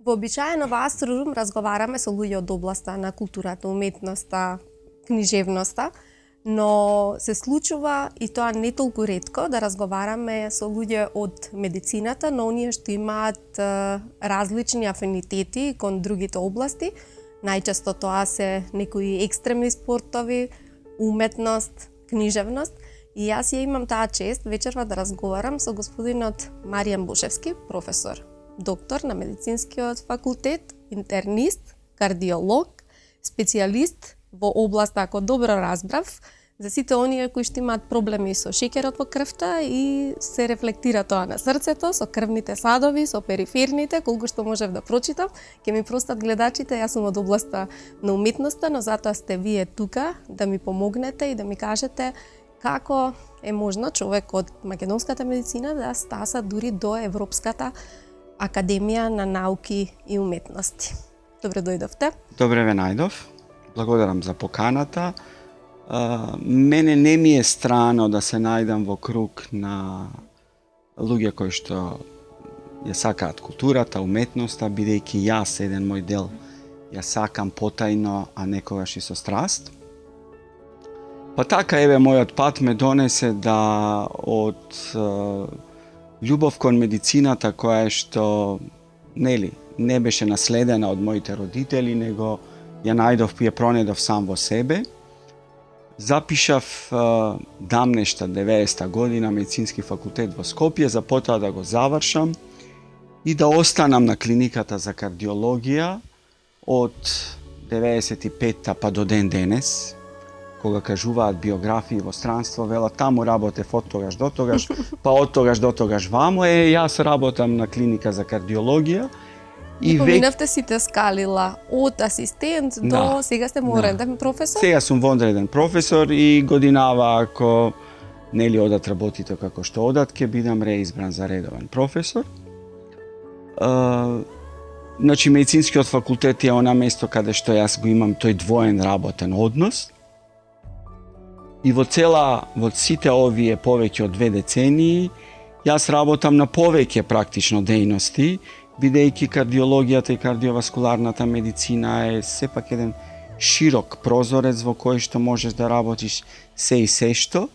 Вообичаено во Астрорум разговараме со луѓе од областа на културата, уметноста, книжевноста, но се случува и тоа не толку ретко да разговараме со луѓе од медицината, но оние што имаат различни афинитети кон другите области. Најчесто тоа се некои екстремни спортови, уметност, книжевност. И јас ја имам таа чест вечерва да разговарам со господинот Маријан Бушевски, професор, доктор на медицинскиот факултет, интернист, кардиолог, специјалист во област, ако добро разбрав, за сите оние кои што имаат проблеми со шеќерот во крвта и се рефлектира тоа на срцето, со крвните садови, со периферните, колку што можев да прочитам. Ќе ми простат гледачите, јас сум од областа на уметноста, но затоа сте вие тука да ми помогнете и да ми кажете како е можно човек од македонската медицина да стаса дури до Европската Академија на науки и уметности. Добре дојдовте. Добре ве најдов. Благодарам за поканата. Мене не ми е страно да се најдам во круг на луѓе кои што ја сакаат културата, уметноста, бидејќи јас еден мој дел ја сакам потајно, а некогаш и со страст. Па така, еве, мојот пат ме донесе да од љубов кон медицината која што не беше наследена од моите родители, него ја најдов и ја пронедов сам во себе. Запишав дамнешта 90-та година медицински факултет во Скопје, за потоа да го завршам и да останам на клиниката за кардиологија од 95-та па до ден денес. Кога кажуваат биографии во странство, велат таму работев од тогаш до тогаш, па од тогаш до тогаш ваму, јас работам на клиника за кардиологија. И поминавте сите скалила, од асистент до сега сте вонреден професор? Сега сум вонреден професор и годинава ако одат работите како што одат, ќе бидам реизбран за редовен професор. Значи, медицинскиот факултет е она место каде што јас го имам тој двоен работен однос. И во сите овие повеќе од 2 децении, јас работам на повеќе практично дејности, бидејќи кардиологијата и кардиоваскуларната медицина е сепак еден широк прозорец во кој што можеш да работиш се и се што,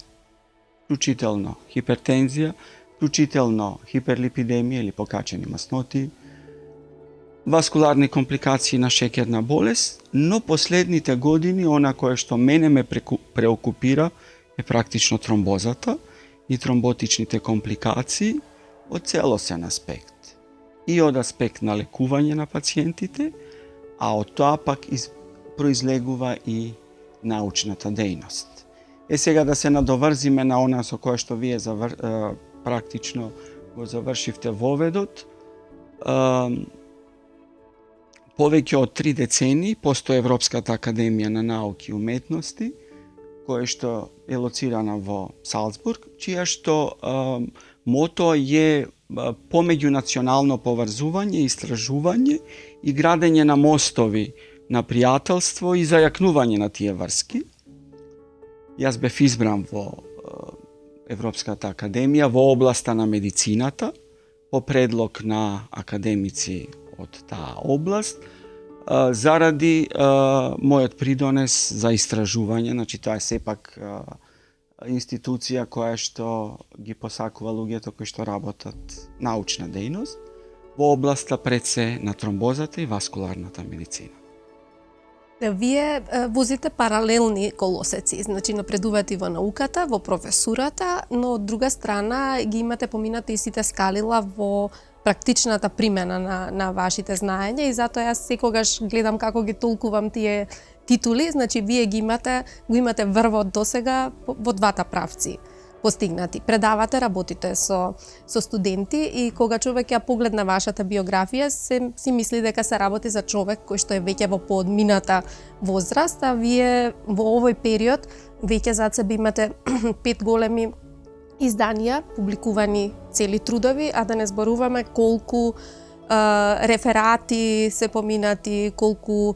вклучително хипертензија, вклучително хиперлипидемија или покачени масноти, васкуларни компликации на шеќерна болест, но последните години она кое што мене ме преокупира е практично тромбозата и тромботичните компликации од целосен аспект. И од аспект на лекување на пациентите, а од тоа пак произлегува и научната дејност. Сега да се надоврзиме на она со кое што вие практично го завршивте воведот. Повеќе од 3 децении постои Европската Академија на науки и уметности, која што е лоцирана во Салцбург, чија што мото е помеѓунационално поврзување, истражување и градење на мостови на пријателство и зајакнување на тие врски. Јас бев избран во Европската Академија во областа на медицината, по предлог на академици од таа област, заради мојот придонес за истражување, значи тоа е сепак институција која што ги посакува луѓето кои што работат научна дејност во областа пред се на тромбозата и васкуларната медицина. Вие возите паралелни колосеци, значи напредувате во науката, во професурата, но од друга страна ги имате поминати и сите скалила во практичната примена на вашите знаења и затоа јас секогаш гледам како ги толкувам тие титули, значи вие го имате врвот досега во двата правци постигнати. Предавате, работите со студенти и кога човек ја погледна вашата биографија, си мисли дека се работи за човек кој што е веќе во поодмината возраст, а вие во овој период веќе зад себе имате 5 големи изданија, публикувани цели трудови, а да не зборуваме колку реферати се поминати, колку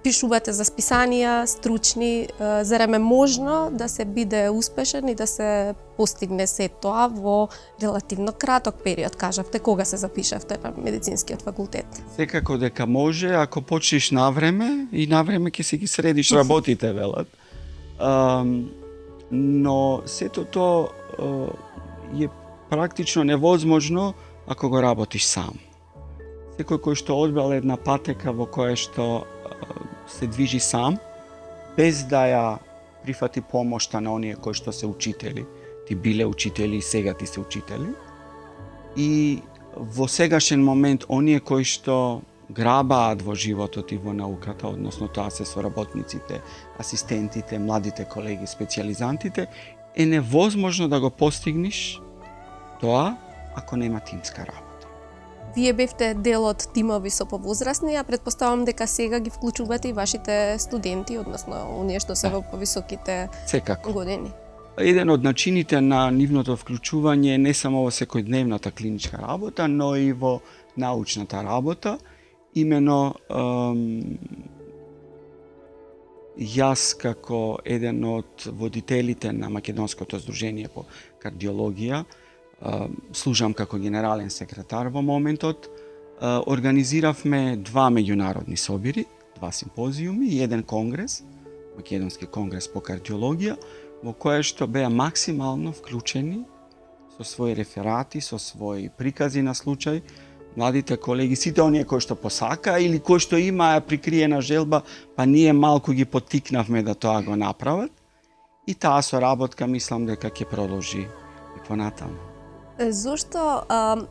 пишувате за списанија стручни, зарем е можно да се биде успешен и да се постигне се тоа во релативно краток период, кажавте, кога се запишавте на медицинскиот факултет? Секако дека може, ако почнеш навреме и навреме ќе си ги средиш работите, велат. Но сето тоа е практично невозможно ако го работиш сам. Секој кој што одбрал една патека во која што се движи сам, без да ја прифати помошта на оние кои што се учители, ти биле учители и сега ти се учители, и во сегашен момент оние кои што грабаат во животот и во науката, односно тоа се соработниците, асистентите, младите колеги, специјализантите, е невозможно да го постигнеш тоа ако нема тимска работа. Вие бевте дел од тимови со повозрасни, а предпоставам дека сега ги вклучувате и вашите студенти, односно оние што се во повисоките години. Еден од начините на нивното вклучување не само во секојдневната клиничка работа, но и во научната работа. Имено јас како еден од водителите на Македонското здружение по кардиологија, служам како генерален секретар во моментот, организиравме 2 меѓународни собири, 2 симпозиуми и 1 конгрес, Македонски конгрес по кардиологија, во која што беа максимално вклучени со своји реферати, со своји прикази на случај, младите колеги, сите оние кои што посака или кои што имаа прикриена желба, па ние малку ги поттикнавме да тоа го направат и таа соработка мислам дека ќе продолжи и понатаму. Зошто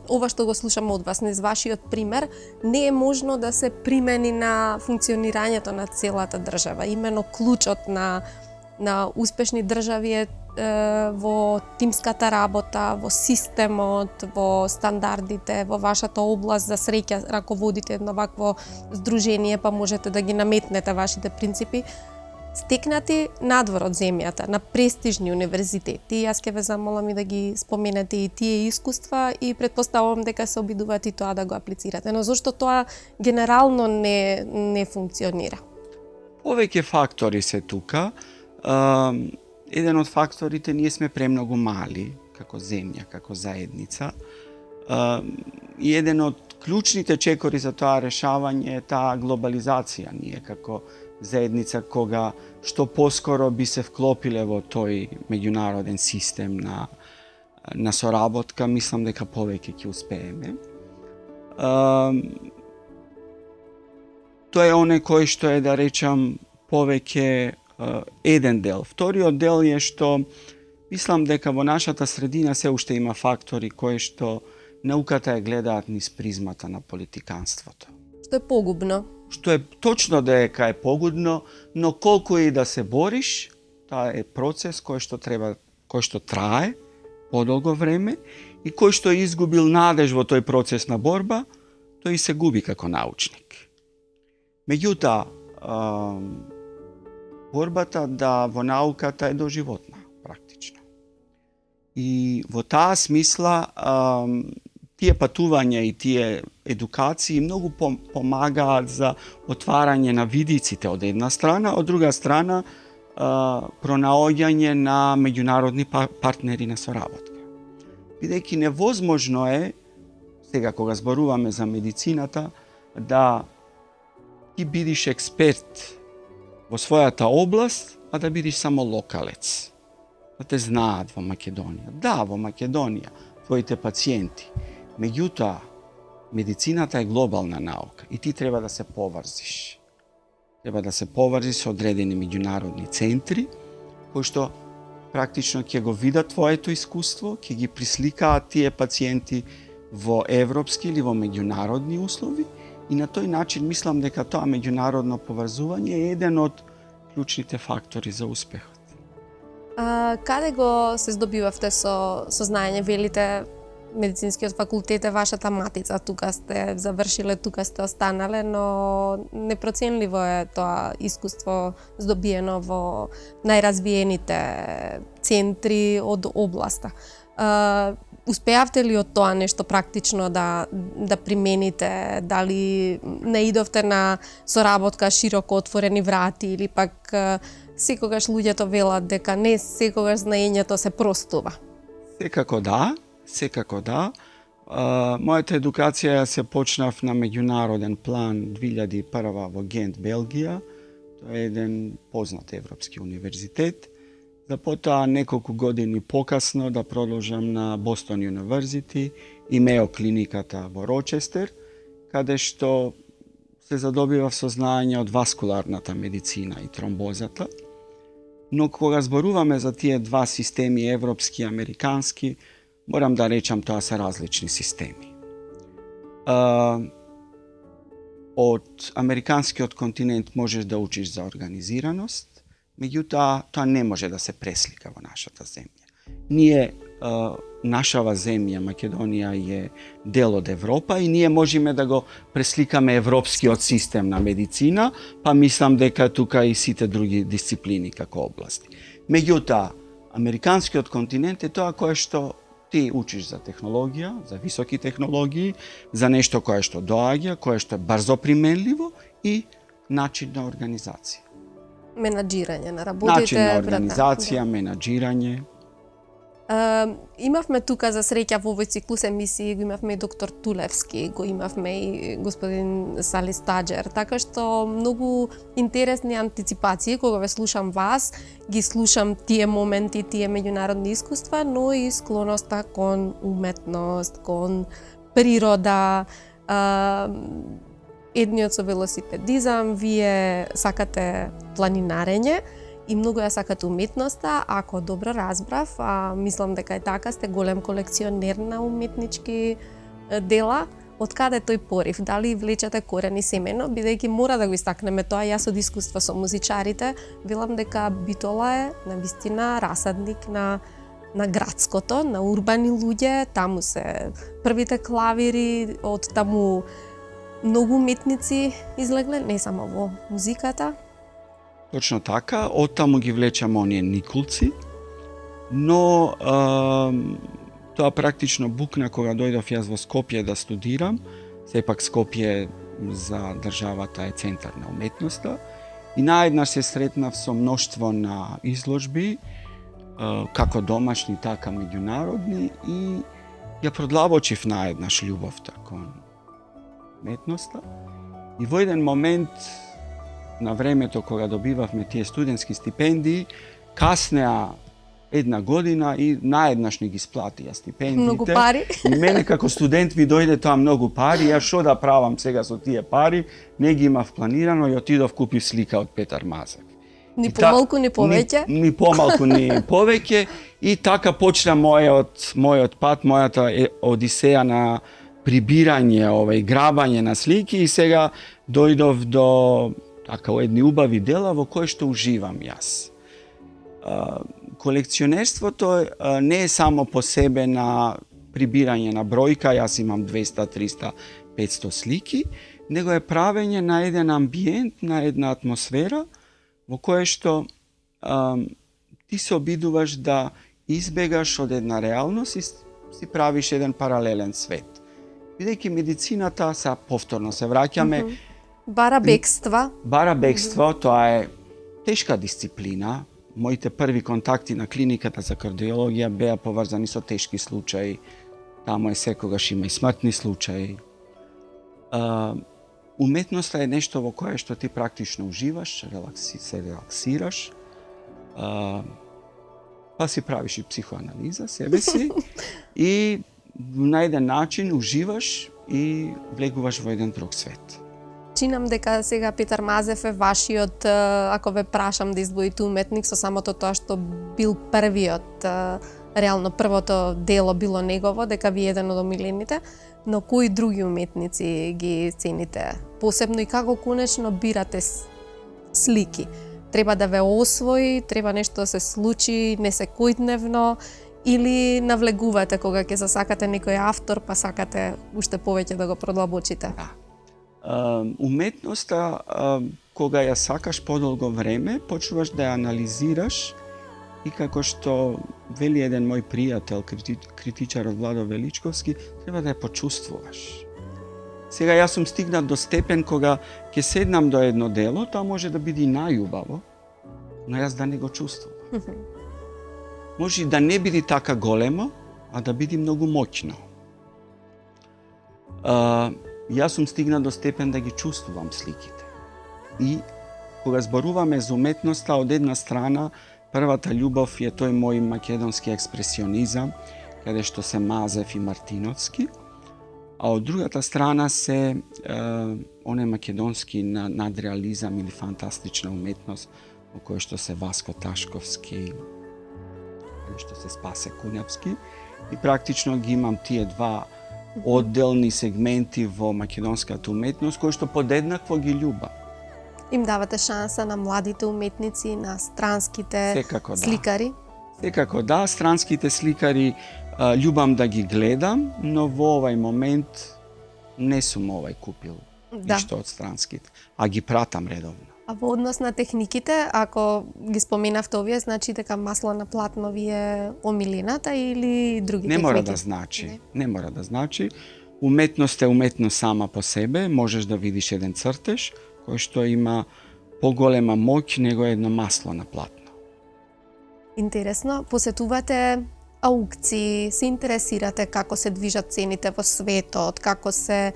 ова што го слушаме од вас, низ вашиот пример, не е можно да се примени на функционирањето на целата држава? Имено клучот на успешни држави е во тимската работа, во системот, во стандардите, во вашата област. За среќа раководите едно вакво здружение, па можете да ги наметнете вашите принципи, стекнати надвор од земјата, на престижни универзитети. Јас ќе ве замолам и да ги споменете и тие искуства и предпоставувам дека се обидувате и тоа да го аплицирате. Но зошто тоа генерално не функционира? Повеќе фактори се тука. Еден од факторите, ние сме премногу мали како земја, како заедница. И еден од клучните чекори за тоа решавање е таа глобализација. Ние како заедница кога што поскоро би се вклопиле во тој меѓународен систем на соработка, мислам дека повеќе ќе успееме. Тоа е оне кој што е, да речам, повеќе еден дел. Вториот дел е што мислам дека во нашата средина се уште има фактори кои што науката ја гледаат низ призмата на политиканството. Што е погубно. Што е точно дека е погубно, но колку и да се бориш, тоа е процес кој што трае подолго време и кој што изгубил надеж во тој процес на борба, тој и се губи како научник. Меѓутоа, борбата во науката е доживотна, практично. И во таа смисла, тие патувања и тие едукации многу помагаат за отварање на видиците од една страна, од друга страна пронаоѓање на меѓународни партнери на соработка. Бидејќи невозможно е, сега кога зборуваме за медицината, да ти бидиш експерт во својата област, а да бидиш само локалец. Да те знаат во Македонија. Да, во Македонија, твоите пациенти. Меѓутоа, Медицината е глобална наука и ти треба да се поврзиш. Треба да се поврзиш со одредени меѓународни центри, кои што практично ќе го видат твоето искуство, ќе ги присликаат тие пациенти во европски или во меѓународни услови и на тој начин мислам дека тоа меѓународно поврзување е еден од клучните фактори за успехот. Каде го се здобивавте со знаење? Велите медицинскиот факултет е вашата матица, тука сте завршиле, тука сте останале, но непроценливо е тоа искуство здобиено во најразвиените центри од областа. Успеавте ли од тоа нешто практично да примените? Дали наидовте на соработка широко отворени врати или пак секогаш луѓето велат дека не секогаш знаењето се простува? Секако да. Мојата едукација се почнав на меѓународен план 2001 во Гент, Белгија. Тоа е еден познат европски универзитет. За потоа неколку години покасно да продолжам на Бостон University и Мео клиниката во Рочестер, каде што се задобивав со знаење од васкуларната медицина и тромбозата. Но кога зборуваме за тие два системи, европски и американски, морам да речам тоа се различни системи. Од американскиот континент можеш да учиш за организираност, меѓутоа тоа не може да се преслика во нашата земја. Ние, нашава земја, Македонија, е дел од Европа и ние можеме да го пресликаме европскиот систем на медицина, па мислам дека тука и сите други дисциплини како области. Меѓутоа, американскиот континент е тоа кое што ти учиш за технологија, за високи технологии, за нешто кое што доаѓа, кое што е брзо применливо и начин на организација. Менаџирање на работите. Начин на организација, менаџирање. Имавме тука за среќа во овој циклус емисии, го имавме и доктор Тулевски, го имавме и господин Сали Стаџер, така што многу интересни антиципации кога ве слушам вас, ги слушам тие моменти, тие меѓународни искуства, но и склоноста кон уметност, кон природа, едниот со велосипедизам, вие сакате планинарење и многу ја сакате уметноста, ако добро разбрав, мислам дека е така, сте голем колекционер на уметнички дела. Од каде тој порив? Дали влечете корени семено, бидејќи мора да го истакнеме тоа, јас од искуства со музичарите, велам дека Битола е навистина расадник на градското, на урбани луѓе, таму се првите клавири, од таму многу уметници излегле, не само во музиката. Точно така, од таму ги влечам оние никулци, но тоа практично букна кога дојдов јас во Скопје да студирам. Сепак Скопје за државата е центар на уметноста и наеднаш се сретнав со мноштво на изложби, како домашни, така меѓународни, и ја продлабочив наеднаш љубовта кон уметноста. И во еден момент, на времето кога добивавме тие студентски стипендии, каснеа една година и наеднаш ни ги сплатија стипендиите. Многу пари. И мене како студент ми дојде тоа многу пари, јас што да правам сега со тие пари, не ги имав планирано и отидов купив слика од Петар Мазев. Ни помалку, ни повеќе. Ни помалку, ни повеќе. И така почна мојот пат, мојата одисеја на прибирање, грабање на слики, и сега дојдов до така едни убави дела во кои што уживам јас. Колекционерството не е само по себе на прибирање на бројка, јас имам 200, 300, 500 слики, него е правење на еден амбиент, на една атмосфера во кое што ти се обидуваш да избегаш од една реалност и си правиш еден паралелен свет. Бидејќи медицината, повторно се враќаме, бара бегства. Бара бегство, тоа е тешка дисциплина. Моите први контакти на клиниката за кардиологија беа поврзани со тешки случаи. Таму е секогаш има и смртни случаи. Уметноста е нешто во кое што ти практично уживаш, се релаксираш, па си правиш и психоанализа себе си и на еден начин уживаш и влегуваш во еден друг свет. Чинам дека сега Петар Мазев е вашиот, ако ве прашам да издвоите уметник, со самото тоа што бил првиот, реално првото дело било негово, дека ви е еден од омилените, но кои други уметници ги цените посебно и како конечно бирате слики? Треба да ве освои, треба нешто да се случи несекојдневно, или навлегувате кога ќе засакате некој автор, па сакате уште повеќе да го продлабочите? Да. Уметноста, кога ја сакаш подолго време, почнуваш да ја анализираш и како што вели еден мој пријател, критичарот Владо Величковски, треба да ја почувствуваш. Сега јас сум стигнат до степен кога ќе седнам до едно дело, тоа може да биде најубаво, но јас да не го чувствувам. Може да не биде така големо, а да биде многу моќно. Јас сум стигнат до степен да ги чувствувам сликите. И кога зборуваме за уметноста, од една страна, првата љубов е тој мој македонски експресионизам, каде што се Мазев и Мартиновски, а од другата страна се оне македонски надреализам или фантастична уметност, во кој што се Васко Ташковски, кој што се Спасе Кунјавски, и практично ги имам тие два одделни сегменти во македонската уметност, кои што подеднакво ги љубам. Им давате шанса на младите уметници, на странските Секако, сликари? Да. Секако да, странските сликари љубам да ги гледам, но во овај момент не сум купил ништо од странските, а ги пратам редовно. А во однос на техниките, ако ги споменавте овие, значи дека масло на платно ви е омилената или други техники? Не мора да значи. Не мора да значи. Уметност е уметност сама по себе. Можеш да видиш еден цртеж кој што има поголема моќ него едно масло на платно. Интересно. Посетувате аукции, се интересирате како се движат цените во светот, како се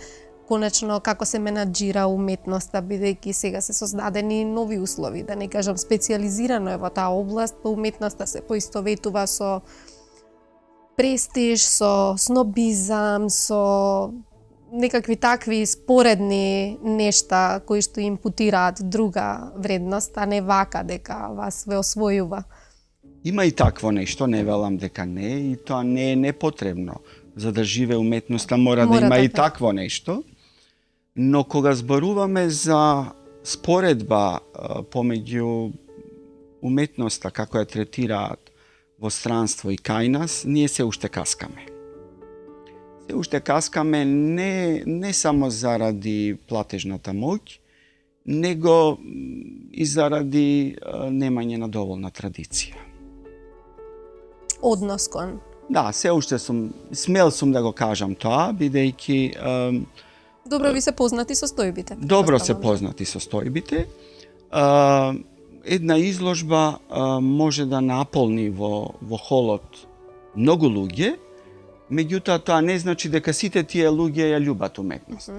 менаџира уметноста, бидејќи сега се создадени нови услови, да не кажам специјализирано е во таа област, па уметноста се поистоветува со престиж, со снобизам, со некакви такви споредни нешта кои што импутираат друга вредност, а не вака дека вас ве освојува. Има и такво нешто, не велам дека не, и тоа не е непотребно. За да живее уметноста мора да има и такво нешто. Но кога зборуваме за споредба помеѓу уметноста како ја третираат во странство и кај нас, ние се уште каскаме. Се уште каскаме не само заради платежната моќ, него и заради немање на доволна традиција. Однос кон? Да, се уште смел сум да го кажам тоа, бидејќи добро ви се познати состојбите. Добро се познати состојбите. Една изложба може да наполни во холот многу луѓе, меѓутоа тоа не значи дека сите тие луѓе ја љубат уметност.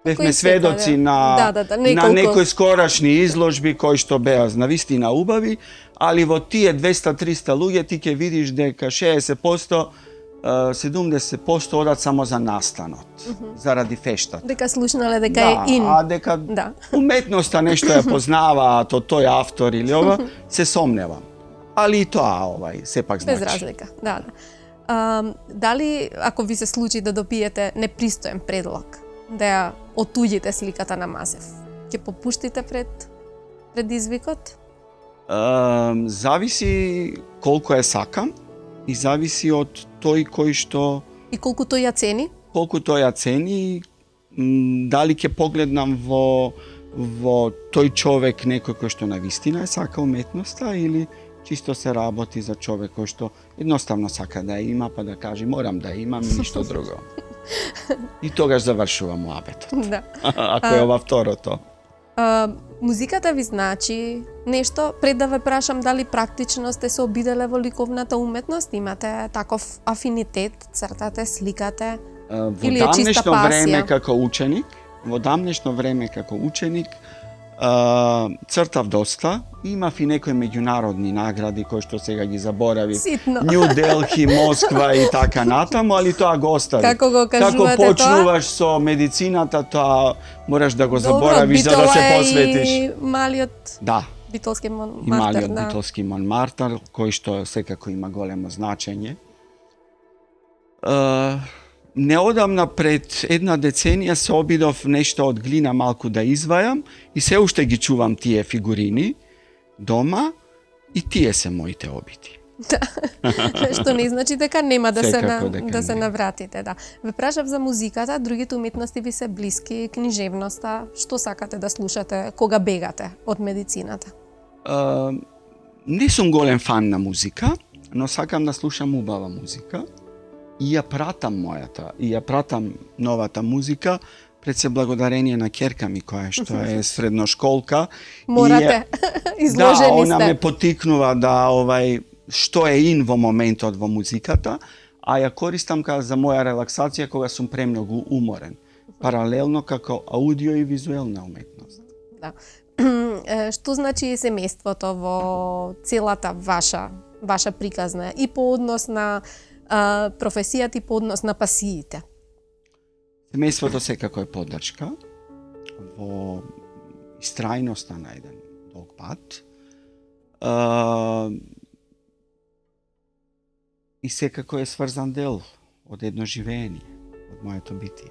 Бевме сведоци на некои скорашни изложби кои што беа навистина убави, али во тие 200-300 луѓе ти ќе видиш дека 60%, 70% одат само за настанот, заради фештата. Дека слушнале дека е ин. А дека уметноста нешто ја познаваат од тој автор или ова, се сомневам. Али и тоа сепак значи. Без разлика, да. Дали, ако ви се случи да добиете непристоен предлог, да ја отуѓите сликата на Мазев, ќе попуштите пред извикот? Зависи колку ја сакам и зависи од тој кој што... И колку тој ја цени? Колку тој ја цени, дали ќе погледнам во тој човек некој кој што навистина сака уметноста или чисто се работи за човек кој што едноставно сака да ја има, па да каже морам да имам и ништо друго. И тогаш завршува муабетот. Да. Ако е ова второто. Музиката ви значи нешто? Пред да ве прашам дали практично сте се обиделе во ликовната уметност, имате таков афинитет, цртате, сликате, или е чиста пасија? Во дамнешно време како ученик, Crtav dosta, imав и некои меѓународни награди кои што сега ги заборави. Ситно. Нью Делхи, Москва и така натаму, али тоа го остави. Како го Како кажувате почнуваш со медицината, тоа мораш да го заборавиш за да се посветиш. И малиот Да, битолски и Монмартр, малиот да. битолски Монмартр, кој што секако има големо значење. Неодамна пред една деценија се обидов нешто од глина малку да извајам и се уште ги чувам тие фигурини дома и тие се моите обиди. Што не значи дека нема да се Секако дека да се не. навратите, да. Ве прашав за музиката, другите уметности ви се блиски, книжевноста, што сакате да слушате кога бегате од медицината? Не сум голем фан на музика, но сакам да слушам убава музика и ја пратам новата музика пред се благодарение на ќерка ми која што е средношколка. Морате, Да, изложени она сте. ме потикнува да што е ин во моментот во музиката, а ја користам за моја релаксација кога сум премногу уморен. Паралелно како аудио и визуелна уметност. Да. Што значи семејството во целата ваша приказна и по однос на професијата и по однос на пасиите? Семејството секако е поддршка во истрајноста на еден долг пат. И секако е сврзан дел од едно живење, од моето битие.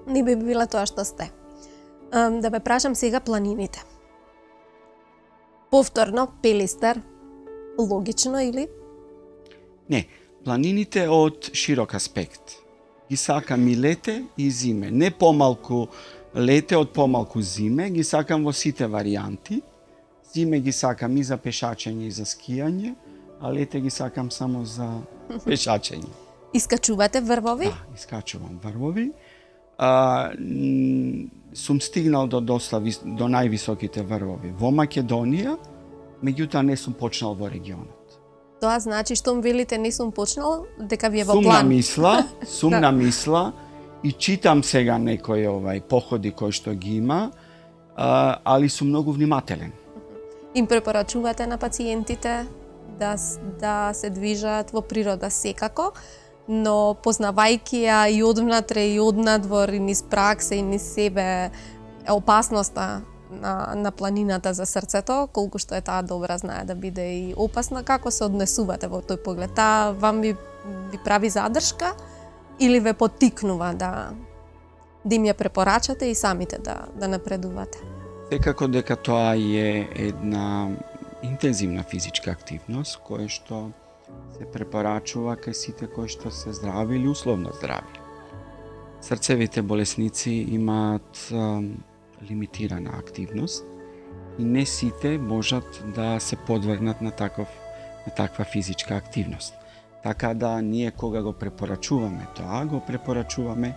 Не би било тоа што сте. Да ве прашам сега планините. Повторно, пелистер, логично или? Не, планините од широк аспект. Ги сакам и лете и зиме. Не помалку лете од помалку зиме, ги сакам во сите варијанти. Зиме ги сакам и за пешачење и за скијање, а лете ги сакам само за пешачење. Искачувате врвови? Да, искачувам врвови. Сум стигнал до највисоките врвови во Македонија, меѓутоа не сум почнал во регионот. Тоа значи што велите не сум почнал, дека ви е во Сум план. Да. намисла и читам сега некои походи кои што ги има, али сум многу внимателен. Им препорачувате на пациентите да се движат во природа секако, но познавајќи ја и одвнатре и однадвор и низ пракса и низ себе опасноста на планината за срцето, колку што е таа добра, знае да биде и опасна, како се однесувате во тој поглед? Таа вам ви прави задршка или ве поттикнува да им ја препорачате и самите да напредувате? Секако дека тоа е една интензивна физичка активност која што се препорачува кај сите кои што се здрави или условно здрави. Срцевите болесници имаат лимитирана активност и не сите можат да се подвргнат на таква физичка активност. Така да ние кога го препорачуваме тоа, го препорачуваме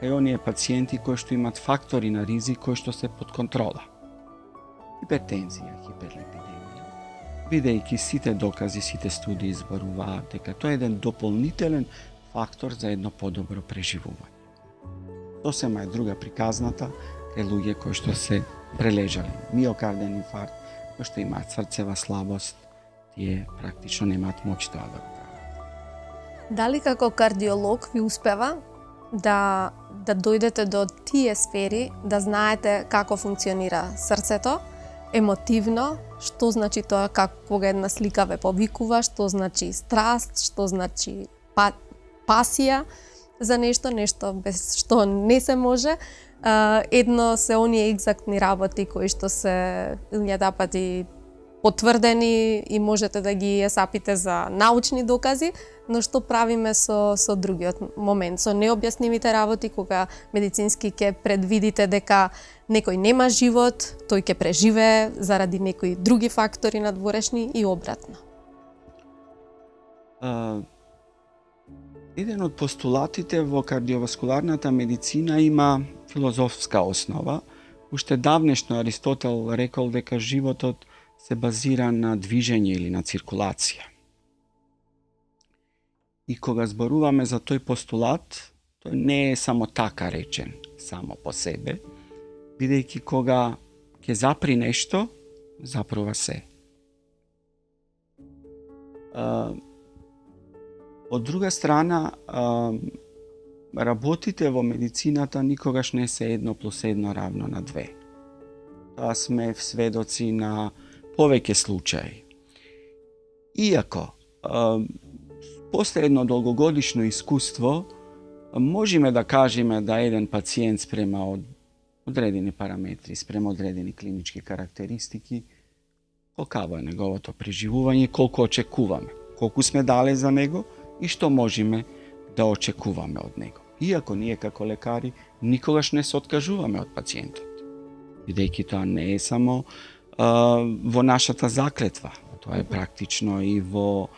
кај оние пациенти кои што имаат фактори на ризик кои што се под контрола. Хипертензија, хиперлипидемија. Бидејќи сите докази, сите студии зборуваат дека тоа е еден дополнителен фактор за едно подобро преживување. Сосема е друга приказната кај луѓе кои што се прележали миокарден инфаркт, кои што имаат срцева слабост, тие практично немаат моќ тоа да го прават. Дали како кардиолог ви успева да дојдете до тие сфери, да знаете како функционира срцето, емотивно, што значи тоа кога една слика ве повикува, што значи страст, што значи пасија за нешто без што не се може. Едно се оние екзактни работи кои што се илјада пати потврдени и можете да ги есапите за научни докази, но што правиме со другиот момент, со необјаснивите работи кога медицински ќе предвидите дека некој нема живот, тој ќе преживее заради некои други фактори надворешни и обратно. Еден од постулатите во кардиоваскуларната медицина има филозофска основа. Уште давнешно Аристотел рекол дека животот се базира на движење или на циркулација. И кога зборуваме за тој постулат, тој не е само така речен, само по себе, бидејќи кога ќе запри нешто, запрува се. Од друга страна, работите во медицината никогаш не се 1+1 равно на 2. Тоа сме сведоци на повеќе случаи. Иако, после едно долгогодишно искуство, можеме да кажеме да еден пациент спрема од одредени параметри, спрема одредени клинички карактеристики, колкаво е неговото преживување, колку очекуваме, колку сме дале за него и што можеме да очекуваме од него. Иако ние како лекари никогаш не се откажуваме од пациентот, бидејќи тоа не е само во нашата заклетва, тоа е практично и во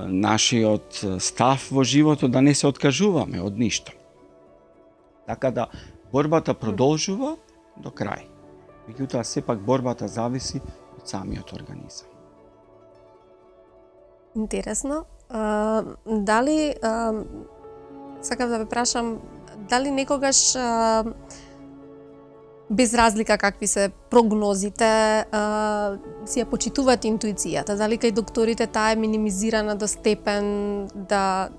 нашиот став во животот да не се откажуваме од ништо. Така да борбата продолжува до крај. Меѓутоа сепак борбата зависи од самиот организам. Интересно. Дали сакав да ве прашам, дали некогаш без разлика какви се прогнозите, си ја почитувате интуицијата? Дали кај докторите таа е минимизирана до степен да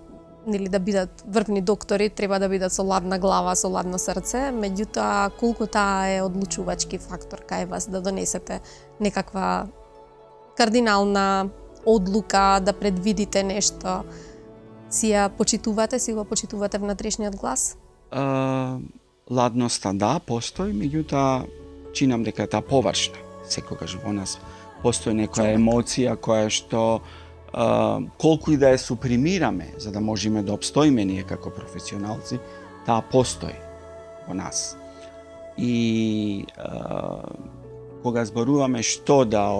бидат врвни доктори, треба да бидат со ладна глава, со ладно срце, меѓутоа колку таа е одлучувачки фактор кај вас да донесете некаква кардинална одлука, да предвидите нешто? Си го почитувате внатрешниот глас? Ладноста да, постои, меѓутоа чинам дека таа површна. Секогаш во нас постои некоја емоција која што колку и да ја супримираме за да можеме да обстоиме ние како професионалци, таа постои во нас. И кога зборуваме што да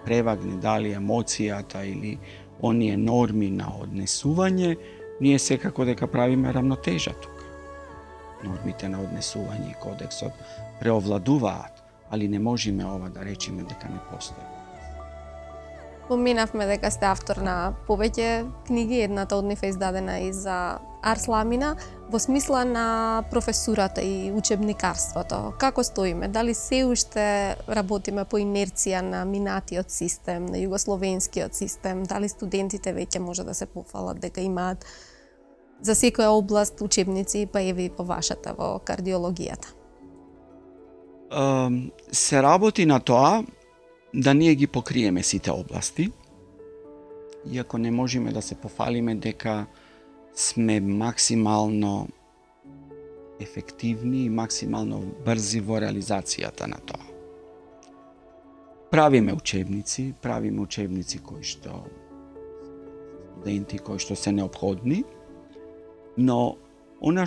превагне, дали емоцијата или оние норми на однесување, ние секако дека правиме рамнотежа тука. Нормите на однесување и кодексот преовладуваат, али не можеме ова да речеме дека не постои. Поминавме дека сте автор на повеќе книги, едната од нив е издадена и за Арс Ламина, во смисла на професурата и учебникарството. Како стоиме? Дали се уште работиме по инерција на минатиот систем, на југословенскиот систем? Дали студентите веќе може да се пофалат дека имаат за секоја област учебници, па еви по вашата во кардиологијата? Се работи на тоа да ние ги покриеме сите области, иако не можеме да се пофалиме дека сме максимално ефективни и максимално брзи во реализацијата на тоа. Правиме учебници кои што студенти кои што се неопходни, но она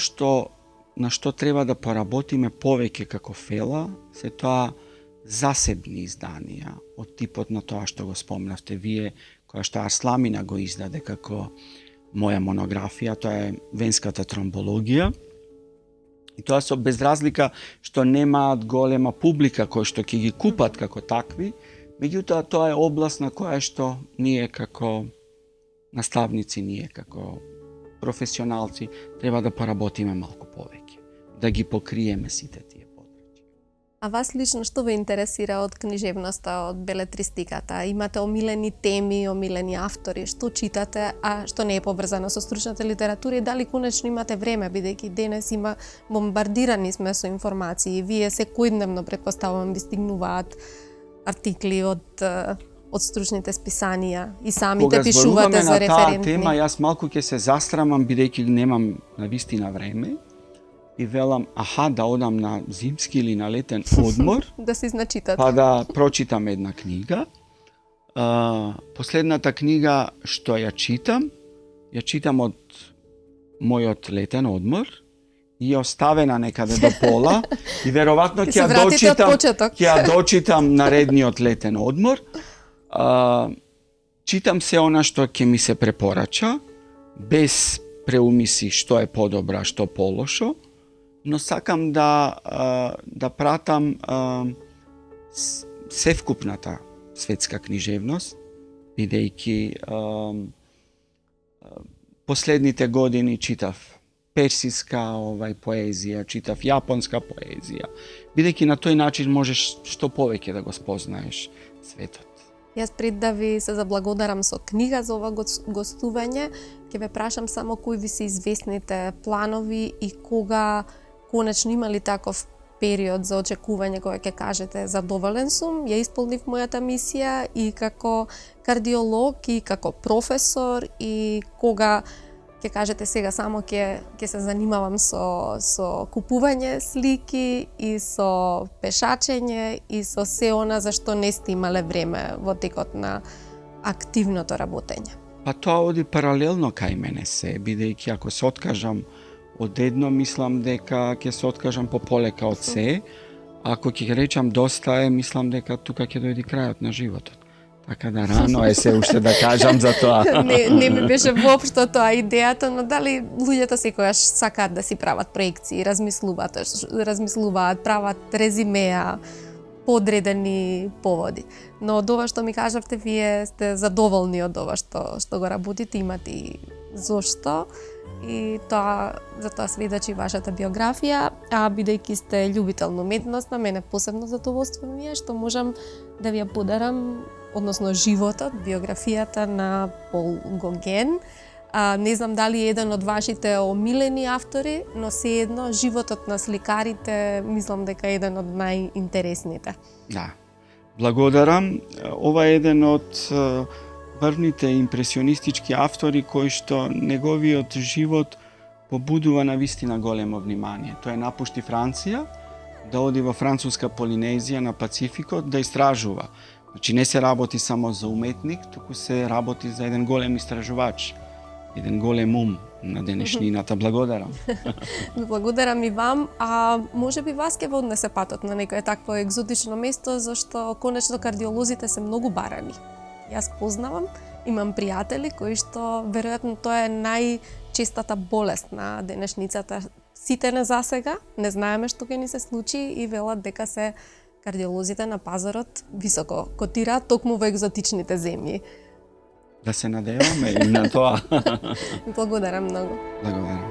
на што треба да поработиме повеќе како фела, се тоа засебни изданија од типот на тоа што го спомнавте вие, која што Арс Ламина го издаде како моја монографија, тоа е венската тромбологија. И тоа со без разлика што немаат голема публика кои што ќе ги купат како такви, меѓутоа тоа е област на која што ние како наставници, ние како професионалци треба да поработиме малку повеќе, да ги покриеме сите тие подрачја. А вас лично што ве интересира од книжевноста, од белетристиката? Имате омилени теми, омилени автори, што читате, а што не е поврзано со стручната литература и дали конечно имате време, бидејќи денес бомбардирани сме со информации. Вие секојдневно, претпоставувам, ви стигнуваат артикли од стручните списанија и самите пишувате за референтни. Кога зборуваме на таа тема, јас малку ќе се застрамам бидејќи немам навистина време и велам, да одам на зимски или на летен одмор, да се значитат. Па да прочитам една книга. Последната книга што ја читам од мојот летен одмор и е оставена некаде до пола и веројатно ќе ја дочитам наредниот летен одмор. Читам се она што ќе ми се препорача, без преумиси што е подобра, што полошо, но сакам да пратам севкупната светска книжевност, бидејќи последните години читав персиска поезија, читав јапонска поезија, бидејќи на тој начин можеш што повеќе да го спознаеш светот. Јас пред да ви се заблагодарам со книга за ова гостување, ќе ве прашам само кои ви се известните планови и кога конечно има ли таков период за очекување кога ќе кажете задоволен сум, ја исполнив мојата мисија и како кардиолог и како професор и кога ќе кажете сега само ќе се занимавам со купување слики и со пешачење и со се она за што не сте имале време во текот на активното работење. Па тоа оди паралелно кај мене се, бидејќи ако се откажам од едно, мислам дека ќе се откажам пополека од се, ако ќе речам доста е, мислам дека тука ќе дојде крајот на животот. Така да рано е се уште да кажам за тоа. не ми беше воопшто тоа идејата, но дали луѓето секогаш сакаат да си прават проекции, размислуваат, прават резимеа, подредени поводи. Но од ова што ми кажавте, вие сте задоволни од ова што го работите, имате и зошто. И тоа, за тоа сведочи вашата биографија, а бидејќи сте љубител на уметност, на мене посебно задоволство ми е што можам да ви ја подарам, односно животот, биографијата на Пол Гоген. Не знам дали е еден од вашите омилени автори, но сеедно животот на сликарите мислам дека е еден од најинтересните. Да. Благодарам. Ова е еден од првните импресионистички автори кои што неговиот живот побудува на вистина големо внимание. Тој напушти Франција, да оди во француска Полинезија на Пацификот да истражува. Значи не се работи само за уметник, туку се работи за еден голем истражувач, еден голем ум на денешнината. Благодарам. Благодарам и вам, а може би вас ќе ве однесе патот на некое такво екзотично место, зашто конечно кардиолозите се многу барани. Јас познавам, имам пријатели кои што веројатно тоа е најчестата болест на денешницата. Сите не засега, не знаеме што ќе ни се случи и велат дека се кардиолозите на пазарот високо котираат токму во екзотичните земји. Да се надеваме и на тоа. Благодарам многу. Благодарам.